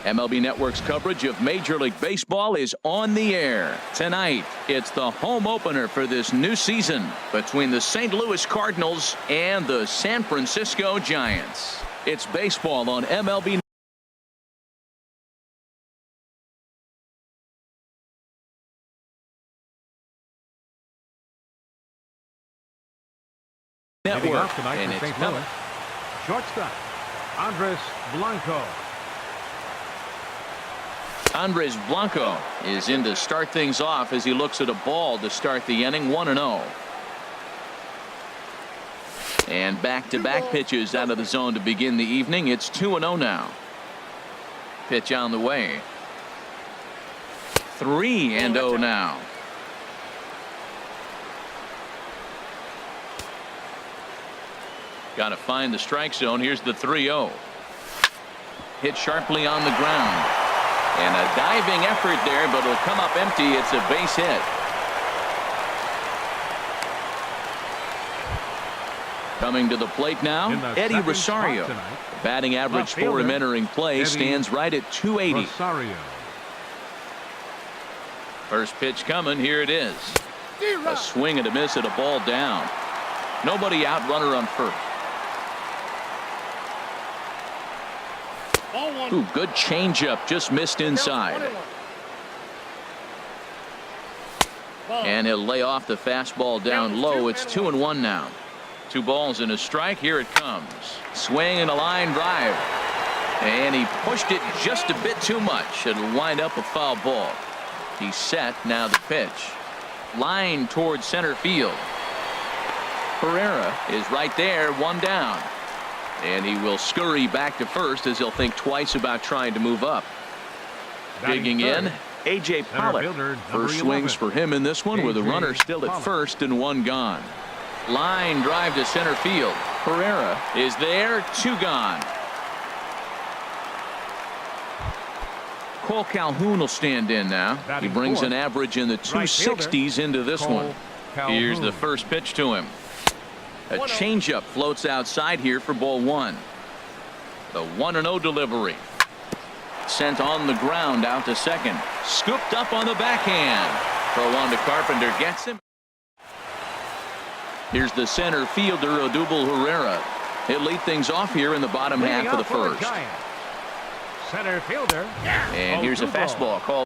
MLB Network's coverage of Major League Baseball is on the air. Tonight, it's the home opener for this new season between the St. Louis Cardinals and the San Francisco Giants. It's baseball on MLB Network. Tonight And for it's St. Louis. Shortstop, Andres Blanco. Andres Blanco is in to start things off as he looks at a ball to start the inning. 1-0. And back-to-back pitches out of the zone to begin the evening. It's 2-0 now. Pitch on the way. 3-0 now. Got to find the strike zone. Here's the 3-0. Hit sharply on the ground. And a diving effort there, but it'll come up empty. It's a base hit. Coming to the plate now, Eddie Rosario. Batting average for him entering play stands right at 280. Rosario. First pitch coming. Here it is. A swing and a miss at a ball down. Nobody out, runner on first. Ooh, good changeup, just missed inside. And he'll lay off the fastball down low. It's 2-1 now. 2 balls and a strike. Here it comes. Swing and a line drive. And he pushed it just a bit too much. It'll wind up a foul ball. He's set. Now the pitch. Line towards center field. Pereira is right there. 1 down. And he will scurry back to first as he'll think twice about trying to move up. Digging in, A.J. Pollock. First swings for him in this one with a runner still at first and 1 gone. Line drive to center field. Pereira is there. 2 gone. Cole Calhoun will stand in now. He brings an average in the 260s into this one. Here's the first pitch to him. A changeup floats outside here for ball 1. The 1-0 delivery. Sent on the ground out to second. Scooped up on the backhand. Throw on to Carpenter. Gets him. Here's the center fielder, Odubel Herrera. He'll lead things off here in the bottom half of the first. Center fielder. And here's a fastball called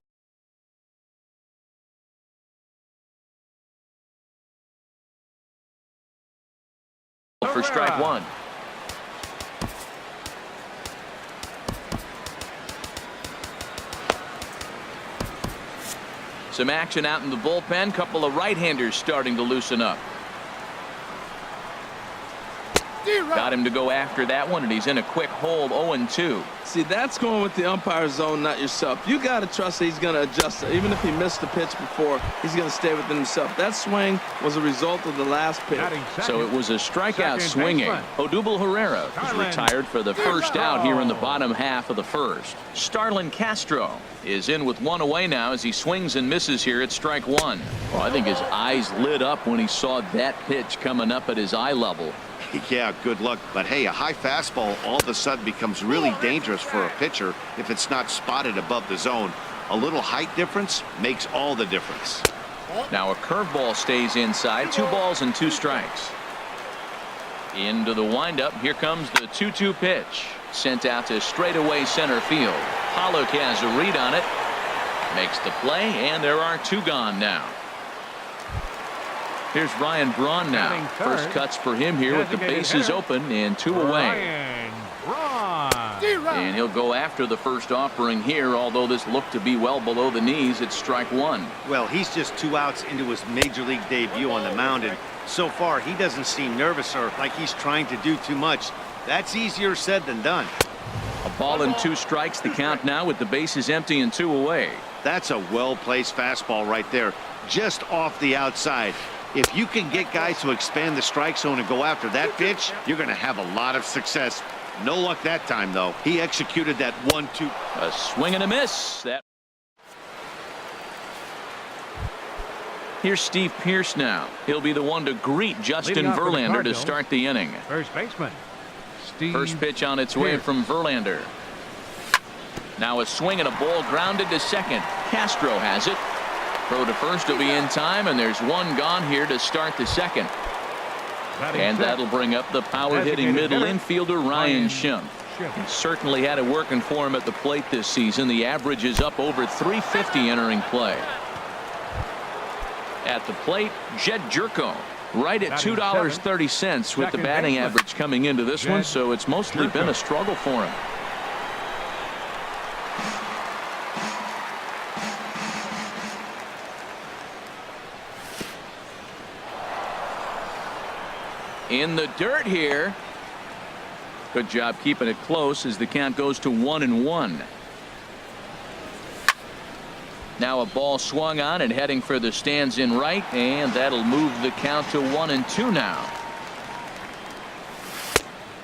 for strike 1. Some action out in the bullpen. Couple of right-handers starting to loosen up. Got him to go after that one, and he's in a quick hold. 0-2. See, that's going with the umpire's zone, not yourself. You got to trust that he's going to adjust it. Even if he missed the pitch before, he's going to stay within himself. That swing was a result of the last pitch. So it was a strikeout swinging. Odubel Herrera is retired for the first out here in the bottom half of the first. Starlin Castro is in with 1 away now as he swings and misses here at strike 1. Well, I think his eyes lit up when he saw that pitch coming up at his eye level. Yeah, good luck. But hey, a high fastball all of a sudden becomes really dangerous for a pitcher if it's not spotted above the zone. A little height difference makes all the difference. Now a curveball stays inside. 2 balls and 2 strikes. Into the windup. Here comes the 2-2 pitch. Sent out to straightaway center field. Pollock has a read on it. Makes the play, and there are 2 gone now. Here's Ryan Braun now. First cuts for him here with the bases open and 2 away. And he'll go after the first offering here, although this looked to be well below the knees. It's strike 1. Well, he's just 2 outs into his major league debut on the mound, and so far he doesn't seem nervous or like he's trying to do too much. That's easier said than done. A ball and 2 strikes the count now with the bases empty and 2 away. That's a well-placed fastball right there, just off the outside. If you can get guys to expand the strike zone and go after that pitch, you're going to have a lot of success. No luck that time, though. He executed that 1-2. A swing and a miss. Here's Steve Pearce now. He'll be the one to greet Justin Verlander to start the inning. First baseman. First pitch on its way from Verlander. Now a swing and a ball grounded to second. Castro has it. Throw to first will be in time, and there's one gone here to start the second. And that'll bring up the power-hitting middle infielder Ryan Schimpf. He certainly had it working for him at the plate this season. The average is up over 350 entering play. At the plate, Jed Jerko. Right at $2.30 with the batting average coming into this one, so it's mostly been a struggle for him. In the dirt here. Good job keeping it close as the count goes to 1-1. Now a ball swung on and heading for the stands in right, and that'll move the count to 1-2 now.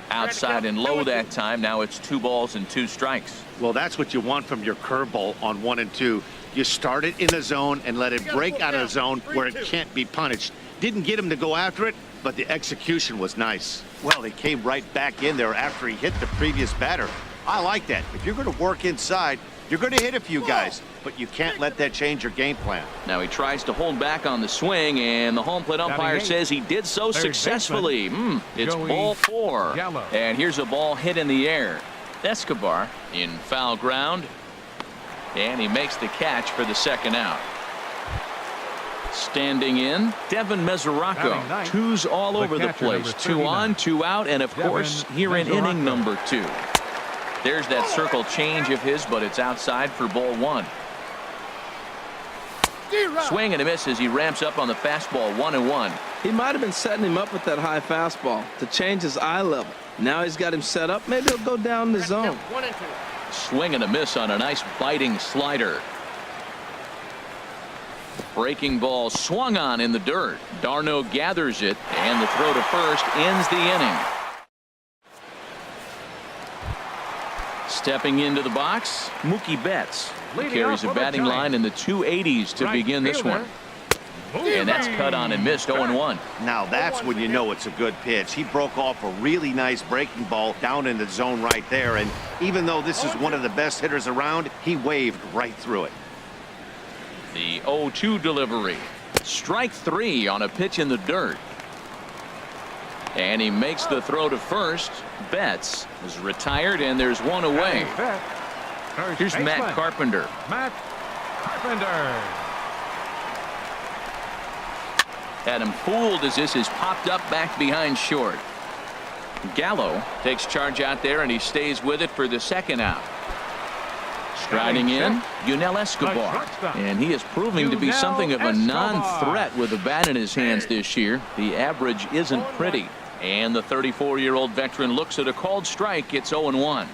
Outside and low that time. Now it's 2 balls and 2 strikes. Well, that's what you want from your curveball on 1 and 2. You start it in the zone and let it break out of the zone where it can't be punished. Didn't get him to go after it, but the execution was nice. Well, he came right back in there after he hit the previous batter. I like that. If you're going to work inside, you're going to hit a few guys, but you can't let that change your game plan. Now he tries to hold back on the swing, and the home plate umpire says he did so successfully. It's ball 4. And here's a ball hit in the air. Escobar in foul ground, and he makes the catch for the second out. Standing in, Devin Mesoraco. 2s all over the place. 2 on, 2 out, and of course here in inning number 2. There's that circle change of his, but it's outside for ball 1. Swing and a miss as he ramps up on the fastball. 1-1. He might have been setting him up with that high fastball to change his eye level. Now he's got him set up. Maybe he'll go down the zone. Swing and a miss on a nice biting slider. Breaking ball swung on in the dirt. D'Arnaud gathers it, and the throw to first ends the inning. Stepping into the box, Mookie Betts. He carries a batting line in the 280s to begin this one. And that's cut on and missed. 0-1. Now that's when you know it's a good pitch. He broke off a really nice breaking ball down in the zone right there, and even though this is one of the best hitters around, he waved right through it. The 0-2 delivery. Strike 3 on a pitch in the dirt. And he makes the throw to first. Betts is retired, and there's one away. Here's Matt Carpenter. Had him fooled as this is popped up back behind short. Gallo takes charge out there, and he stays with it for the second out. Striding in, Yunel Escobar, and he is proving to be something of a non-threat with the bat in his hands this year. The average isn't pretty, and the 34-year-old veteran looks at a called strike. It's 0-1,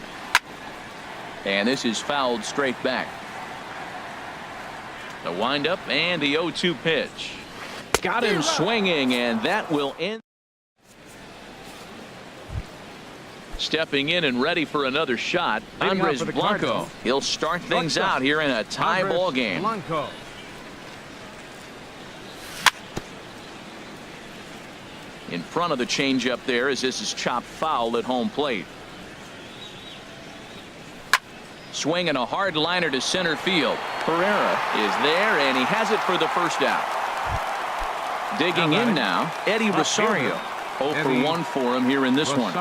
and this is fouled straight back. The windup and the 0-2 pitch. Got him swinging, and that will end. Stepping in and ready for another shot, Andres Blanco. He'll start things out here in a tie ball game. In front of the changeup there as this is chopped foul at home plate. Swinging a hard liner to center field. Pereira is there, and he has it for the first out. Digging in now, Eddie Rosario. 0 for 1 for him here in this one.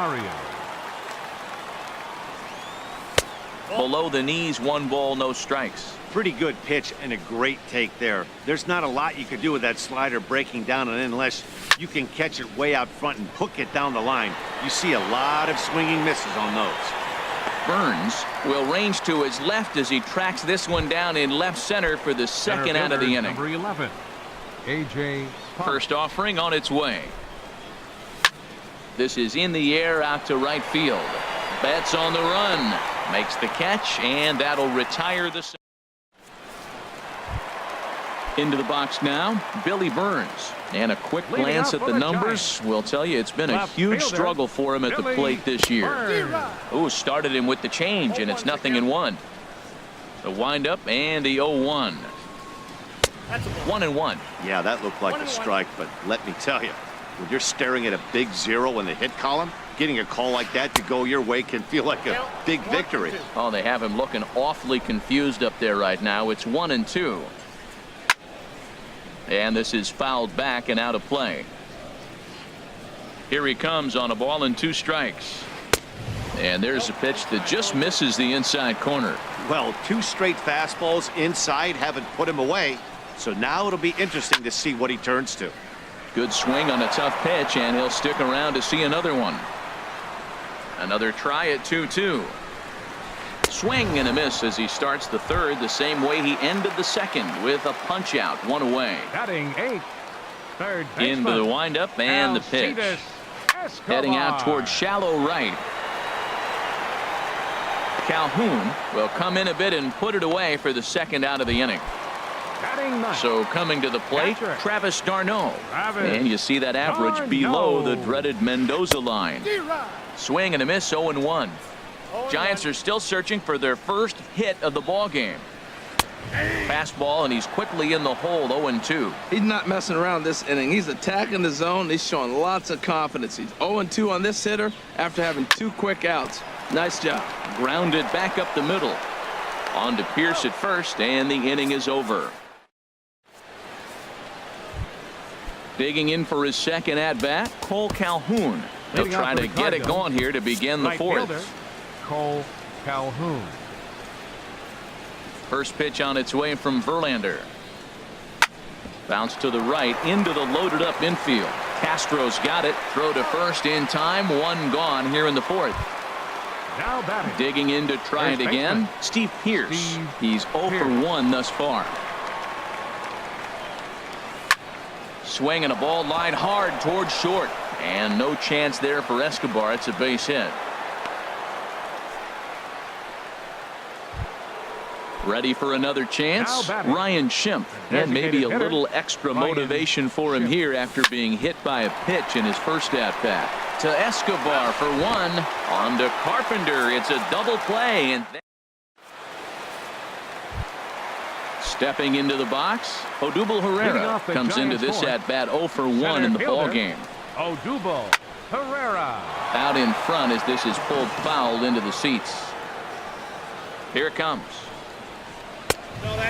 Below the knees, 1 ball, no strikes. Pretty good pitch and a great take there. There's not a lot you could do with that slider breaking down, and unless you can catch it way out front and hook it down the line, you see a lot of swinging misses on those. Burns will range to his left as he tracks this one down in left center for the second out of the inning. Number 11, A.J. First offering on its way. This is in the air out to right field. Betts on the run. Makes the catch, and that'll retire the. Into the box now, Billy Burns. And a quick glance at the numbers will tell you it's been a huge struggle for him at the plate this year. Ooh, started him with the change, and it's 0-1. The windup and the 0-1. 1-1. Yeah, that looked like a strike, but let me tell you, when you're staring at a big 0 in the hit column, getting a call like that to go your way can feel like a big victory. Oh, they have him looking awfully confused up there right now. It's 1-2. And this is fouled back and out of play. Here he comes on a ball and 2 strikes. And there's a pitch that just misses the inside corner. Well, 2 straight fastballs inside haven't put him away. So now it'll be interesting to see what he turns to. Good swing on a tough pitch, and he'll stick around to see another one. Another try at 2-2. Swing and a miss as he starts the third the same way he ended the second, with a punch out, 1 away. Batting 8th, third baseman. Into the windup and the pitch. Heading out towards shallow right. Calhoun will come in a bit and put it away for the second out of the inning. So coming to the plate, Travis d'Arnaud. And you see that average below the dreaded Mendoza line. Swing and a miss, 0-1. Giants are still searching for their first hit of the ball game. Fastball, and he's quickly in the hole, 0-2. He's not messing around this inning. He's attacking the zone. He's showing lots of confidence. He's 0-2 on this hitter after having 2 quick outs. Nice job. Grounded back up the middle. On to Pierce at first, and the inning is over. Digging in for his second at-bat, Cole Calhoun. He'll try to get it going here to begin the fourth. Cole Calhoun. First pitch on its way from Verlander. Bounce to the right into the loaded up infield. Castro's got it. Throw to first in time. 1 gone here in the fourth. Now batting. Digging in to try it again. Steve Pierce. He's 0 for 1 thus far. Swinging a ball line hard towards short. And no chance there for Escobar. It's a base hit. Ready for another chance. Ryan Schimpf. And maybe a little extra motivation for him here after being hit by a pitch in his first at-bat. To Escobar for 1. On to Carpenter. It's a double play. And stepping into the box, Odubel Herrera comes into this at-bat 0 for 1 in the ball game. Odubel Herrera. Out in front as this is pulled foul into the seats. Here it comes.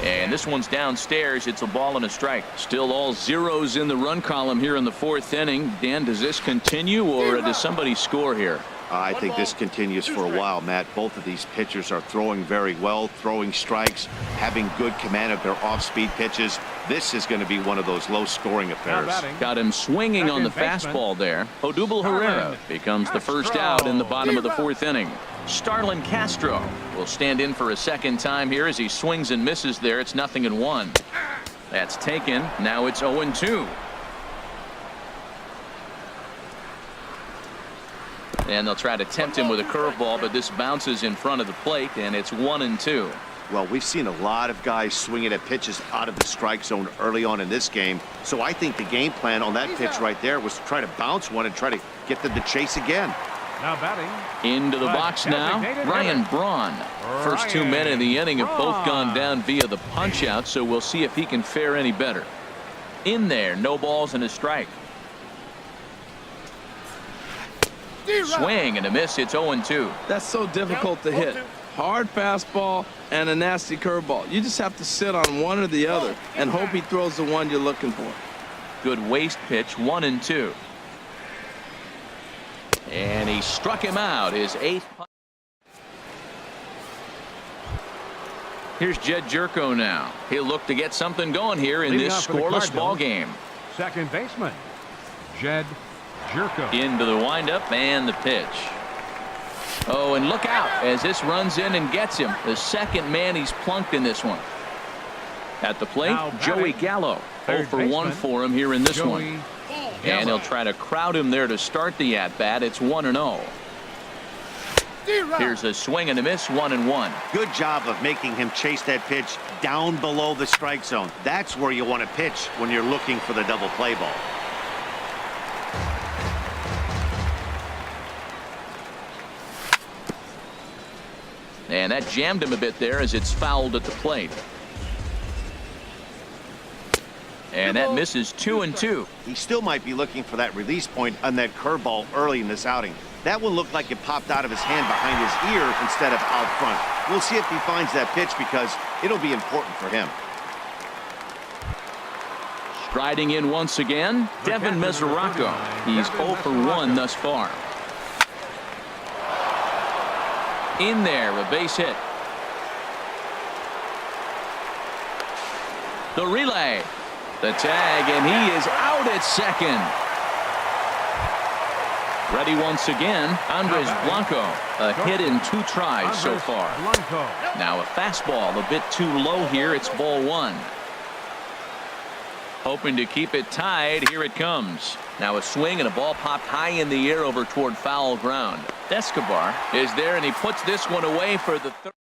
And this one's downstairs. It's a ball and a strike. Still all zeros in the run column here in the fourth inning. Dan, does this continue or does somebody score here? I think this continues for a while, Matt. Both of these pitchers are throwing very well, throwing strikes, having good command of their off-speed pitches. This is going to be one of those low-scoring affairs. Got him swinging on the fastball there. Odubel Herrera becomes the first out in the bottom of the fourth inning. Starlin Castro will stand in for a second time here as he swings and misses there. It's 0-1. That's taken. Now it's 0-2. And they'll try to tempt him with a curveball, but this bounces in front of the plate, and it's 1-2. Well, we've seen a lot of guys swinging at pitches out of the strike zone early on in this game. So I think the game plan on that pitch right there was to try to bounce one and try to get them to chase again. Now batting. Into the box now, Ryan Braun. First 2 men in the inning have both gone down via the punch out, so we'll see if he can fare any better. In there, no balls and a strike. Swing and a miss. It's 0-2. That's so difficult to hit. Hard fastball and a nasty curveball. You just have to sit on one or the other and hope he throws the one you're looking for. Good waist pitch, 1-2. And he struck him out, his 8th. Here's Jed Jerko now. He'll look to get something going here in this scoreless ball game. Second baseman, Jed Jerko. Into the windup and the pitch. Oh, and look out as this runs in and gets him. The second man he's plunked in this one. At the plate, Joey Gallo. 0 for 1 for him here in this one. And he'll try to crowd him there to start the at-bat. It's 1-0. Here's a swing and a miss, 1-1. Good job of making him chase that pitch down below the strike zone. That's where you want to pitch when you're looking for the double play ball. And that jammed him a bit there as it's fouled at the plate. And that misses 2-2. He still might be looking for that release point on that curveball early in this outing. That one looked like it popped out of his hand behind his ear instead of out front. We'll see if he finds that pitch because it'll be important for him. Striding in once again, Devin Mesoraco. He's 0 for 1 thus far. In there, a base hit. The relay. The tag, and he is out at second. Ready once again, Andres Blanco. A hit in 2 tries so far. Now a fastball a bit too low here. It's ball 1. Hoping to keep it tied. Here it comes. Now a swing and a ball popped high in the air over toward foul ground. Escobar is there, and he puts this one away for the third.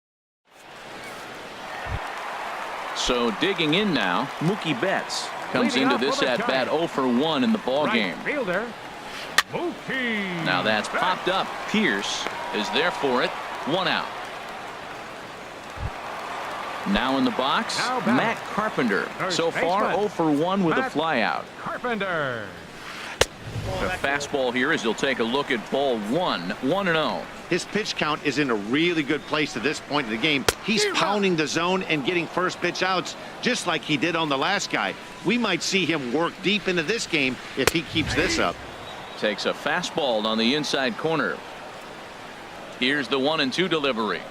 So digging in now, Mookie Betts comes into this at bat 0 for 1 in the ball game. Now that's popped up. Pierce is there for it. 1 out. Now in the box, Matt Carpenter. So far 0 for 1 with a flyout. Carpenter. The fastball here as he'll take a look at ball 1. 1-0. His pitch count is in a really good place at this point in the game. He's pounding the zone and getting first pitch outs just like he did on the last guy. We might see him work deep into this game if he keeps this up. Takes a fastball on the inside corner. Here's the 1-2 delivery.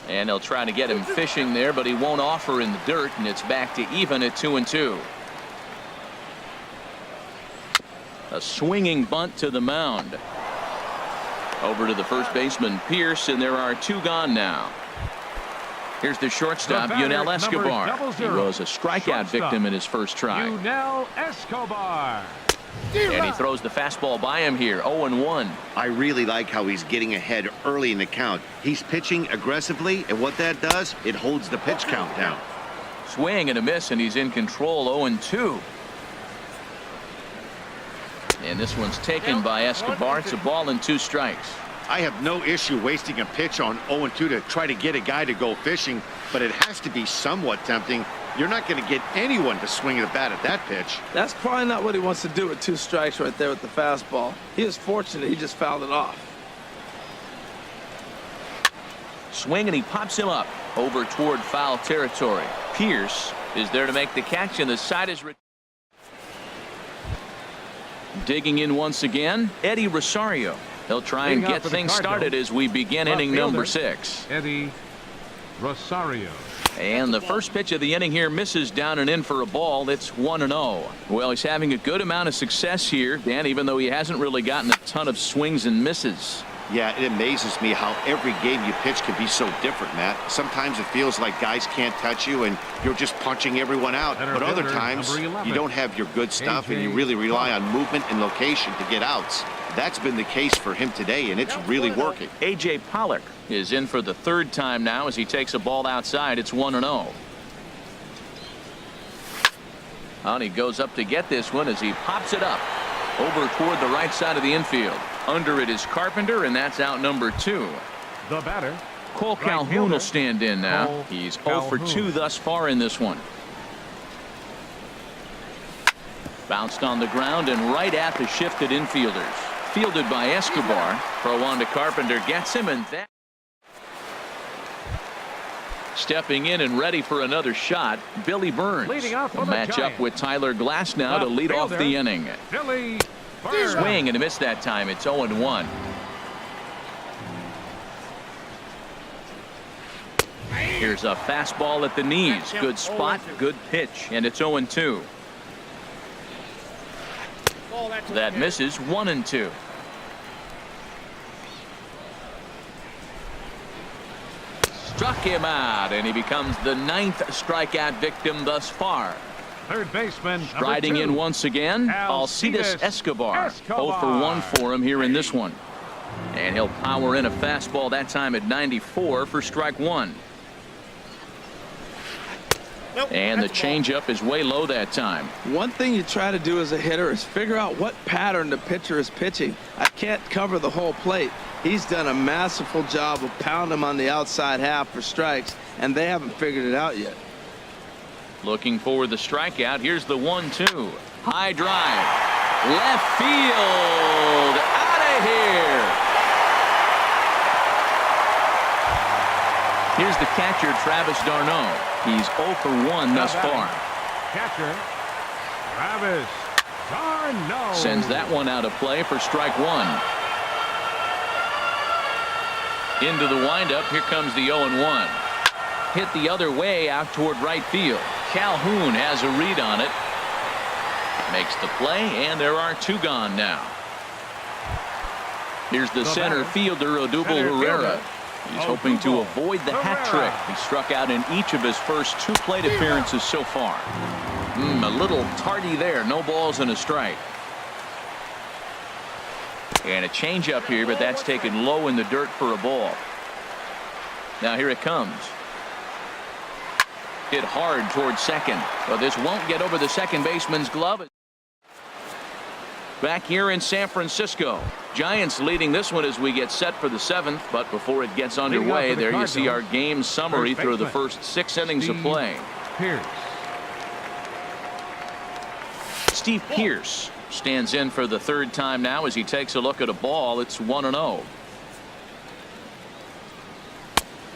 And they'll try to get him fishing there, but he won't offer in the dirt, and it's back to even at 2-2. A swinging bunt to the mound. Over to the first baseman, Pierce, and there are 2 gone now. Here's the shortstop, Yunel Escobar. He was a strikeout victim in his first try. Yunel Escobar. And he throws the fastball by him here, 0-1. I really like how he's getting ahead early in the count. He's pitching aggressively, and what that does, it holds the pitch count down. Swing and a miss, and he's in control, 0-2. And this one's taken by Escobar. It's a ball and 2 strikes. I have no issue wasting a pitch on 0-2 to try to get a guy to go fishing, but it has to be somewhat tempting. You're not going to get anyone to swing the bat at that pitch. That's probably not what he wants to do with 2 strikes right there with the fastball. He is fortunate he just fouled it off. Swing, and he pops him up over toward foul territory. Pierce is there to make the catch, and the side is digging in once again, Eddie Rosario. He'll try and get things started as we begin inning number 6. Eddie Rosario. And the first pitch of the inning here misses down and in for a ball. It's 1-0. Well, he's having a good amount of success here, Dan, even though he hasn't really gotten a ton of swings and misses. Yeah, it amazes me how every game you pitch can be so different, Matt. Sometimes it feels like guys can't touch you and you're just punching everyone out. But other times you don't have your good stuff and you really rely on movement and location to get outs. That's been the case for him today, and it's really working. A.J. Pollock is in for the 3rd time now as he takes a ball outside. It's 1-0. And he goes up to get this one as he pops it up over toward the right side of the infield. Under it is Carpenter, and that's out number 2. The batter, Cole Calhoun will stand in now. He's 0 for 2 thus far in this one. Bounced on the ground and right at the shifted infielders. Fielded by Escobar. Throw on to Carpenter, gets him, and that. Stepping in and ready for another shot, Billy Burns. Will match up with Tyler Glass now to lead off the inning. Billy Burns. Swing and a miss that time. It's 0-1. Here's a fastball at the knees. Good spot, good pitch, and it's 0-2. That misses. 1-2. Struck him out, and he becomes the 9th strikeout victim thus far. Third baseman, striding in once again, Alcides Escobar. 0 for 1 for him here in this one. And he'll power in a fastball that time at 94 for strike 1. And the changeup is way low that time. One thing you try to do as a hitter is figure out what pattern the pitcher is pitching. I can't cover the whole plate. He's done a masterful job of pounding him on the outside half for strikes, and they haven't figured it out yet. Looking for the strikeout. Here's the 1-2. High drive. Left field. Out of here. Here's the catcher, Travis d'Arnaud. He's 0 for 1 thus far. Catcher, Travis d'Arnaud. Sends that one out of play for strike one. Into the windup. Here comes the 0-1. Hit the other way out toward right field. Calhoun has a read on it. Makes the play, and there are 2 gone now. Here's the center fielder, Odubel Herrera. He's hoping to avoid the hat trick. He struck out in each of his first 2 plate appearances so far. A little tardy there. No balls and a strike. And a changeup here, but that's taken low in the dirt for a ball. Now here it comes. Hit hard towards second. But this won't get over the second baseman's glove. Back here in San Francisco, Giants leading this one as we get set for the 7th. But before it gets underway, there you see our game summary through the first 6 innings of play. Steve Pearce stands in for the 3rd time now as he takes a look at a ball. It's 1-0.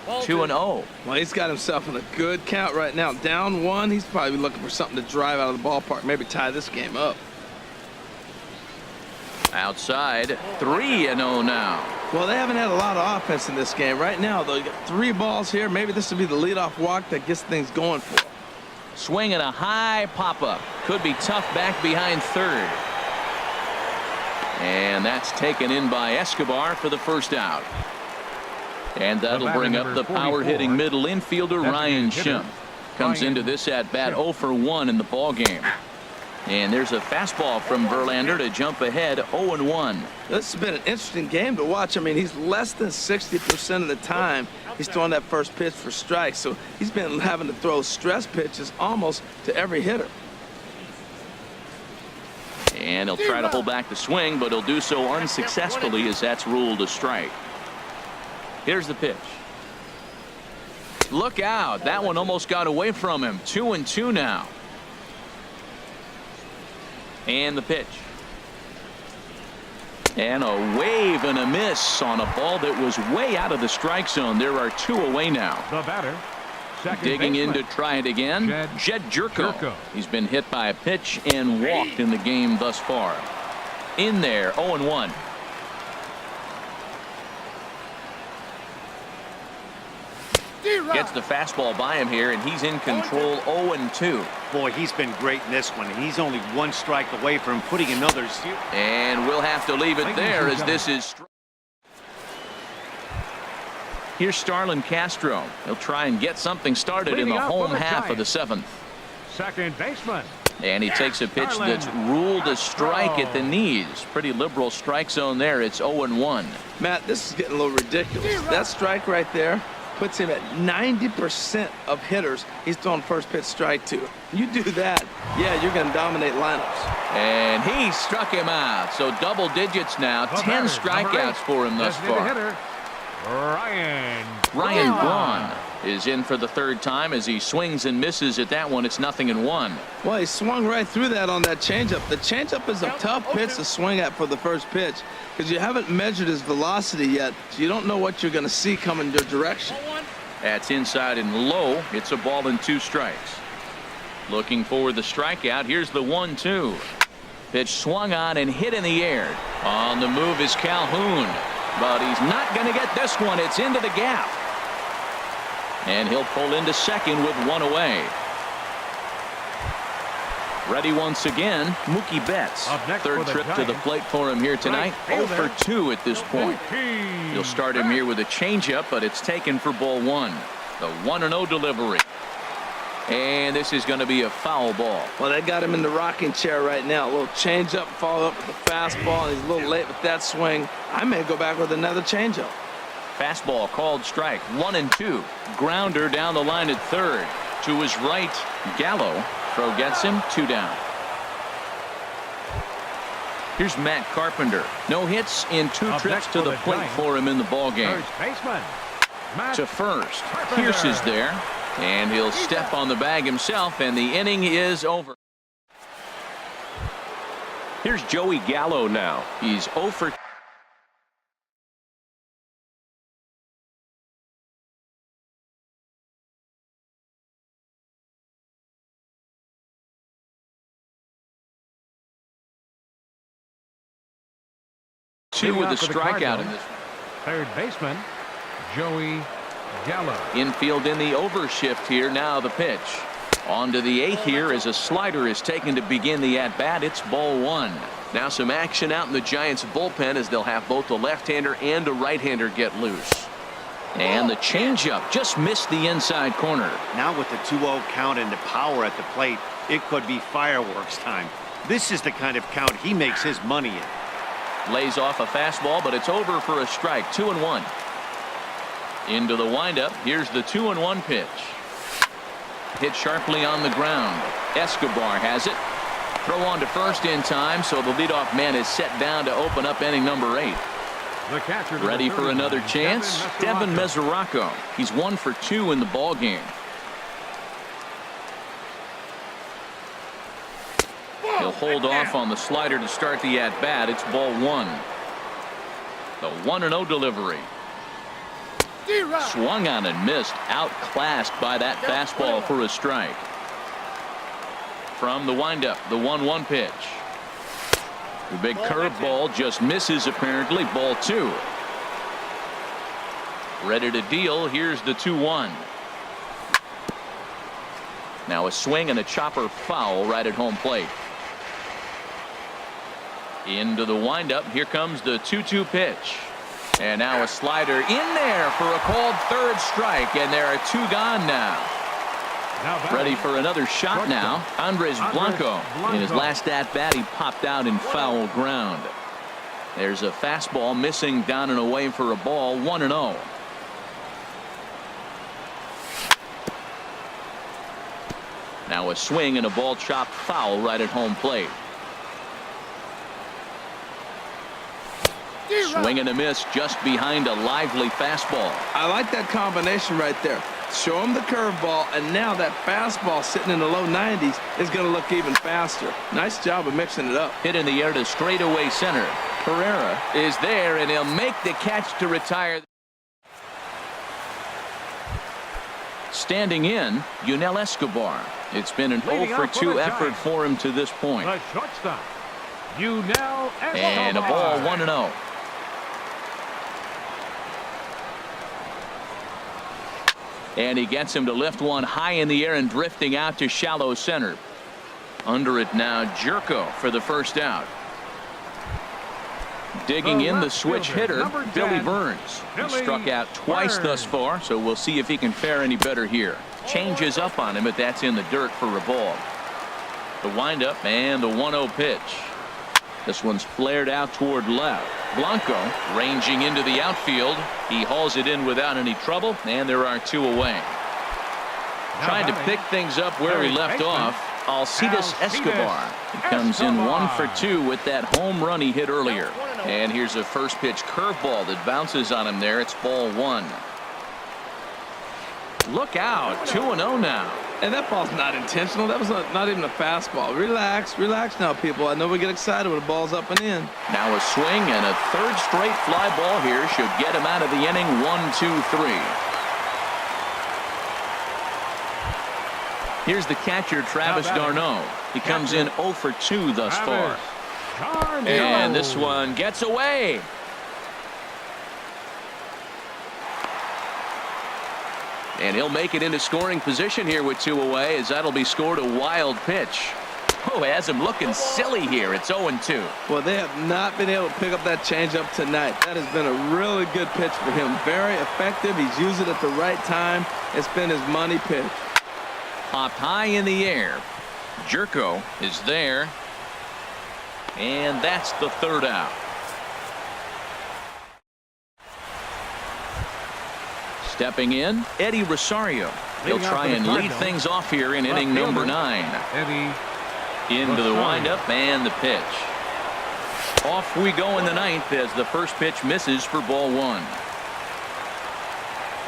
2-0. Well, he's got himself in a good count right now. Down 1. He's probably looking for something to drive out of the ballpark. Maybe tie this game up. Outside, 3-0 now. Well, they haven't had a lot of offense in this game. Right now, though, you got 3 balls here. Maybe this will be the leadoff walk that gets things going for him. Swing and a high pop-up. Could be tough back behind third. And that's taken in by Escobar for the first out. And that'll bring up the power-hitting middle infielder Ryan Schimpf. Comes into this at-bat 0 for 1 in the ballgame. And there's a fastball from Verlander to jump ahead 0-1. This has been an interesting game to watch. I mean, he's less than 60% of the time he's throwing that first pitch for strikes. So he's been having to throw stress pitches almost to every hitter. And he'll try to hold back the swing, but he'll do so unsuccessfully as that's ruled a strike. Here's the pitch. Look out. That one almost got away from him. 2-2 now. And the pitch. And a wave and a miss on a ball that was way out of the strike zone. There are 2 away now. The batter. Digging in to try it again. Jed Jerko. He's been hit by a pitch and walked in the game thus far. In there, 0-1. Gets the fastball by him here, and he's in control 0-2. Boy, he's been great in this one, and he's only 1 strike away from putting another. And we'll have to leave it there as this is. Here's Starlin Castro. He'll try and get something started in the home half of the 7th. Second baseman. And he takes a pitch that's ruled a strike at the knees. Pretty liberal strike zone there. It's 0-1. Matt, this is getting a little ridiculous. That strike right there puts him at 90% of hitters he's throwing first pitch strike to. You do that, yeah, you're going to dominate lineups. And he struck him out. So double digits now. 10 strikeouts for him thus far. Ryan Braun is in for the 3rd time as he swings and misses at that one. It's 0-1. Well, he swung right through that on that changeup. The changeup is a tough pitch to swing at for the first pitch because you haven't measured his velocity yet, so you don't know what you're going to see coming your direction. That's inside and low. It's a ball and 2 strikes. Looking for the strikeout. Here's the 1-2. Pitch swung on and hit in the air. On the move is Calhoun. But he's not going to get this one. It's into the gap. And he'll pull into second with 1 away. Ready once again, Mookie Betts. 3rd trip to the plate for him here tonight. 0 for 2 at this point. He'll start him here with a changeup, but it's taken for ball 1. The 1-0 delivery. And this is going to be a foul ball. Well, they got him in the rocking chair right now. A little changeup, follow up with the fastball. He's a little late with that swing. I may go back with another changeup. Fastball called strike. 1-2. Grounder down the line at third. To his right, Gallo. Throw gets him. 2 down. Here's Matt Carpenter. No hits in 2 trips to the plate for him in the ballgame. First baseman. To first. Pierce is there. And he'll step on the bag himself, and the inning is over. Here's Joey Gallo now. He's 0 for 2 with a strikeout in this one. Third baseman, Joey Gallo. Infield in the overshift here. Now the pitch. On to the 8th here as a slider is taken to begin the at-bat. It's ball 1. Now some action out in the Giants bullpen as they'll have both a left-hander and a right-hander get loose. And the changeup just missed the inside corner. Now with the 2-0 count and the power at the plate, it could be fireworks time. This is the kind of count he makes his money in. Lays off a fastball, but it's over for a strike. 2-1. Into the windup. Here's the 2-1 pitch. Hit sharply on the ground. Escobar has it. Throw on to first in time, so the leadoff man is set down to open up inning number 8. The catcher Ready for another chance? Devin Mesoraco. He's 1 for 2 in the ball game. He'll hold off on the slider to start the at-bat. It's ball 1. The 1-0 delivery. Swung on and missed. Outclassed by that fastball for a strike. From the windup, the 1-1 pitch. The big curveball just misses apparently. Ball 2. Ready to deal. Here's the 2-1. Now a swing and a chopper foul right at home plate. Into the windup. Here comes the 2-2 pitch. And now a slider in there for a called third strike. And there are 2 gone now. Ready for another shot now. Andres Blanco. In his last at-bat, he popped out in foul ground. There's a fastball missing down and away for a ball. 1-0. Now a swing and a ball chopped foul right at home plate. Swing and a miss just behind a lively fastball. I like that combination right there. Show him the curveball, and now that fastball sitting in the low 90s is going to look even faster. Nice job of mixing it up. Hit in the air to straightaway center. Pereira is there, and he'll make the catch to retire. Standing in, Yunel Escobar. It's been an 0 for 2 effort for him to this point. The shortstop, Yunel Escobar. And a ball 1-0. And he gets him to lift one high in the air and drifting out to shallow center. Under it now, Jerko for the first out. Digging in the switch hitter, Billy Burns. He struck out twice thus far, so we'll see if he can fare any better here. Changes up on him, but that's in the dirt for a ball. The windup and the 1-0 pitch. This one's flared out toward left. Blanco ranging into the outfield. He hauls it in without any trouble, and there are 2 away. Trying to pick things up where he left off, Alcides Escobar. He comes in 1 for 2 with that home run he hit earlier. And here's a first pitch curveball that bounces on him there. It's ball 1. Look out. 2-0 now. And that ball's not intentional. That was not even a fastball. Relax, relax now, people. I know we get excited when the ball's up and in. Now a swing and a third straight fly ball here should get him out of the inning. 1-2-3. Here's the catcher, Travis d'Arnaud. He comes in 0 for 2 thus far. And this one gets away. And he'll make it into scoring position here with 2 away, as that'll be scored. A wild pitch. Oh, has him looking silly here. It's 0-2. Well, they have not been able to pick up that changeup tonight. That has been a really good pitch for him. Very effective. He's used it at the right time. It's been his money pitch. Popped high in the air. Jerko is there. And that's the third out. Stepping in, Eddie Rosario. He'll try and lead things off here in inning number 9. Into the windup and the pitch. Off we go in the 9th as the first pitch misses for ball 1.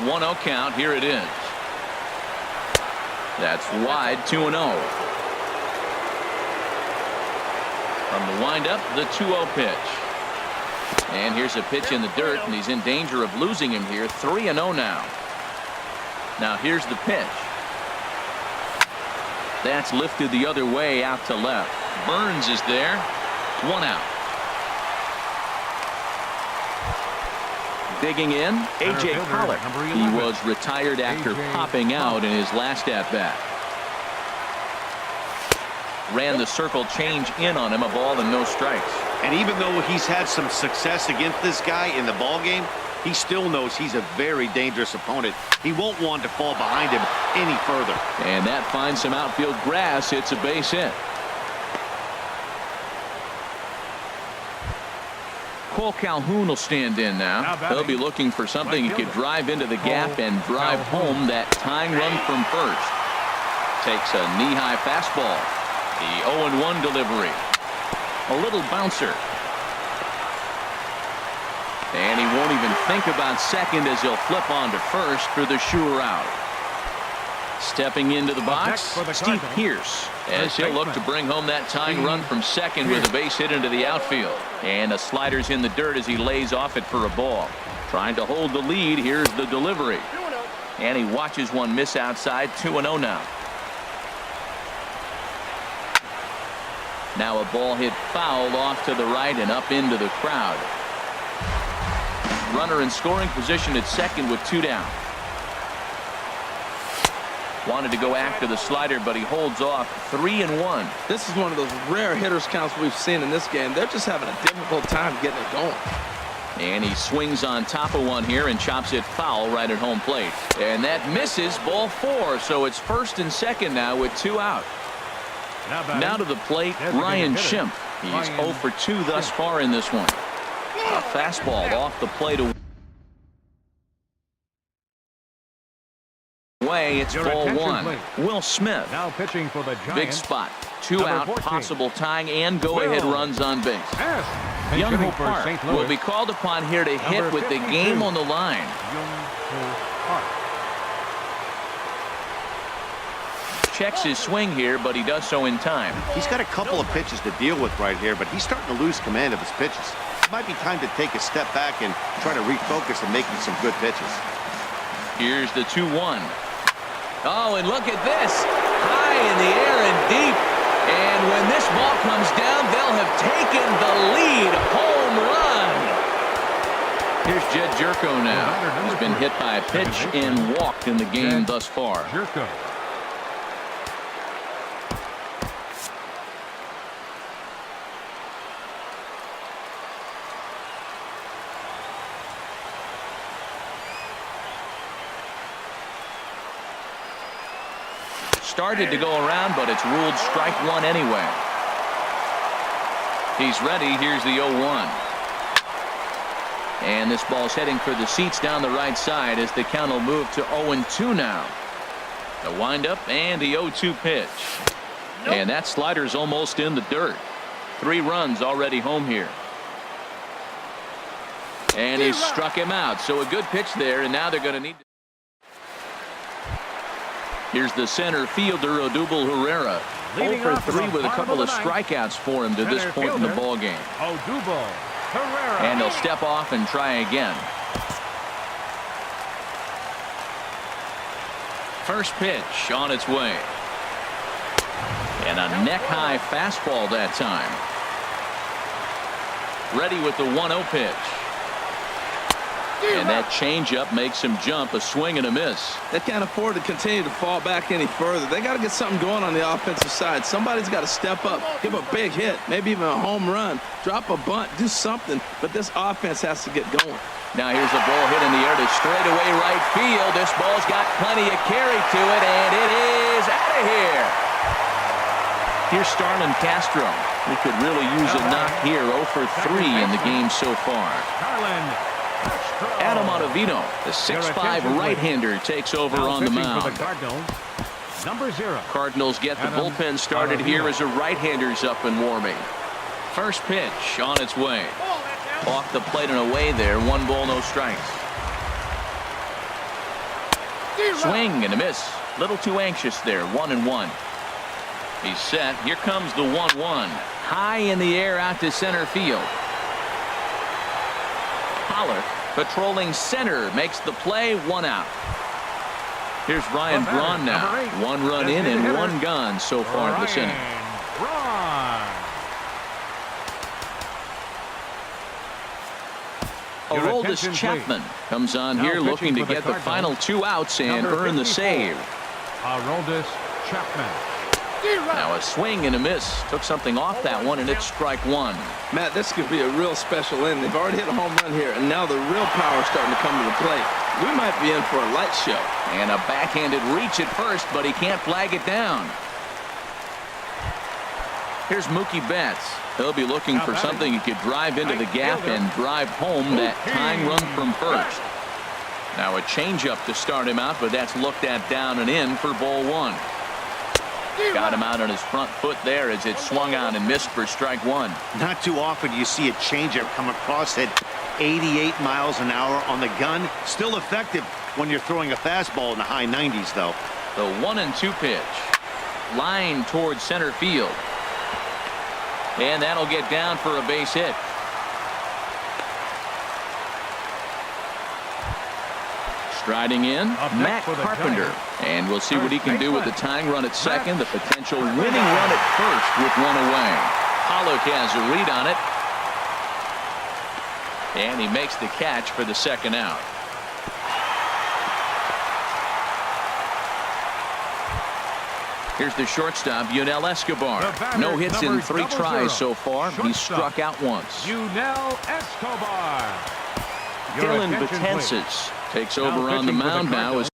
1-0 count. Here it is. That's wide, 2-0. From the windup, the 2-0 pitch. And here's a pitch in the dirt, and he's in danger of losing him here. 3-0 now. Now here's the pitch. That's lifted the other way out to left. Burns is there. 1 out. Digging in, A.J. Pollock. He was retired after popping out in his last at-bat. Ran the circle change in on him, a ball and no strikes. And even though he's had some success against this guy in the ball game, he still knows he's a very dangerous opponent. He won't want to fall behind him any further. And that finds some outfield grass. It's a base hit. Cole Calhoun will stand in now. He'll be looking for something he could drive into the gap and drive home that tying run from first. Takes a knee-high fastball. The 0-1 delivery. A little bouncer. And he won't even think about second as he'll flip on to first for the sure out. Stepping into the box, Steve Pearce, as he'll look to bring home that tying run from second with a base hit into the outfield. And a slider's in the dirt as he lays off it for a ball. Trying to hold the lead. Here's the delivery. And he watches one miss outside. 2-0 now. Now a ball hit foul off to the right and up into the crowd. Runner in scoring position at second with 2 down. Wanted to go after the slider, but he holds off. 3-1. This is one of those rare hitters counts we've seen in this game. They're just having a difficult time getting it going. And he swings on top of one here and chops it foul right at home plate. And that misses, ball 4. So it's first and second now with 2 out. Now to the plate, Ryan Schimpf. He's 0 for 2 thus far in this one. A fastball off the plate away. It's ball 1. Will Smith. Now pitching for the Giants. Big spot. 2 out, 14. Possible tying and go-ahead runs on base. Yes. Young Ho Park will be called upon here to hit with the game on the line. Checks his swing here, but he does so in time. He's got a couple of pitches to deal with right here, but he's starting to lose command of his pitches. It might be time to take a step back and try to refocus on making some good pitches. Here's the 2-1. Oh, and look at this. High in the air and deep. And when this ball comes down, they'll have taken the lead. Home run. Here's Jed Jerko now. He's been hit by a pitch and walked in the game thus far. Jerko. Started to go around, but it's ruled strike 1 anyway. He's ready. Here's the 0-1. And this ball's heading for the seats down the right side as the count will move to 0-2 now. The windup and the 0-2 pitch. And that slider's almost in the dirt. 3 runs already home here. And he struck him out. So a good pitch there, and now they're going to need to. Here's the center fielder, Odubel Herrera. 0 for 3 with a couple of strikeouts for him to this point in the ball game. Odubel Herrera. And he'll step off and try again. First pitch on its way. And a neck-high fastball that time. Ready with the 1-0 pitch. And that changeup makes him jump. A swing and a miss. They can't afford to continue to fall back any further. They got to get something going on the offensive side. Somebody's got to step up, give a big hit, maybe even a home run, drop a bunt, do something. But this offense has to get going. Now here's a ball hit in the air to straightaway right field. This ball's got plenty of carry to it, and it is out of here. Here's Starlin Castro. We could really use a knock here. 0 for 3 in the game so far. Adam Ottavino, the 6'5 right-hander, takes over on the mound. Cardinals get the bullpen started here as a right-hander's up and warming. First pitch on its way. Off the plate and away there. 1 ball, no strikes. Swing and a miss. Little too anxious there. 1-1. He's set. Here comes the 1-1. High in the air out to center field. Pollock patrolling center makes the play. 1 out. Here's Ryan Braun now. 1 run in and 1 gone so far in this inning. Aroldis Chapman comes on here looking to get the final 2 outs and earn the save. Aroldis Chapman. Now a swing and a miss. Took something off that one, and it's strike 1. Matt, this could be a real special inning. They've already hit a home run here, and now the real power is starting to come to the plate. We might be in for a light show. And a backhanded reach at first, but he can't flag it down. Here's Mookie Betts. He'll be looking for something he could drive into the gap and drive home that tying run from first. Now a changeup to start him out, but that's looked at down and in for ball 1. Got him out on his front foot there as it swung on and missed for strike 1. Not too often you see a changeup come across at 88 miles an hour on the gun. Still effective when you're throwing a fastball in the high 90s, though. The 1-2 pitch. Line towards center field. And that'll get down for a base hit. Striding in, Matt Carpenter. And we'll see what he can do with the tying run at second. The potential winning run at first with 1 away. Pollock has a read on it. And he makes the catch for the 2nd out. Here's the shortstop, Yunel Escobar. No hits in 3 tries so far. He's struck out once. Yunel Escobar. Dylan Betances takes over on the mound now as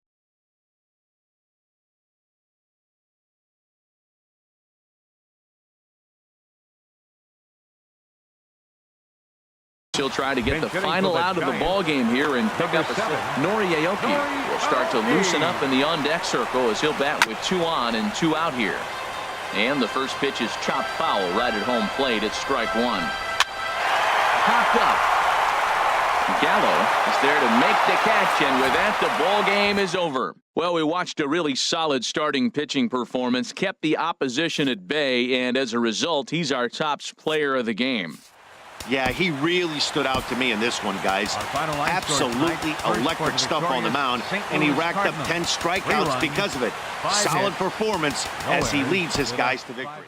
he'll try to get the final out of the ball game here and pick up a Noriaoki will start to loosen up in the on-deck circle as he'll bat with 2 on and 2 out here. And the first pitch is chopped foul right at home plate. It's strike 1. Popped up. Gallo is there to make the catch, and with that, the ball game is over. Well, we watched a really solid starting pitching performance, kept the opposition at bay, and as a result, he's our top player of the game. Yeah, he really stood out to me in this one, guys. Absolutely electric stuff on the mound, and he racked up 10 strikeouts because of it. Solid performance as he leads his guys to victory.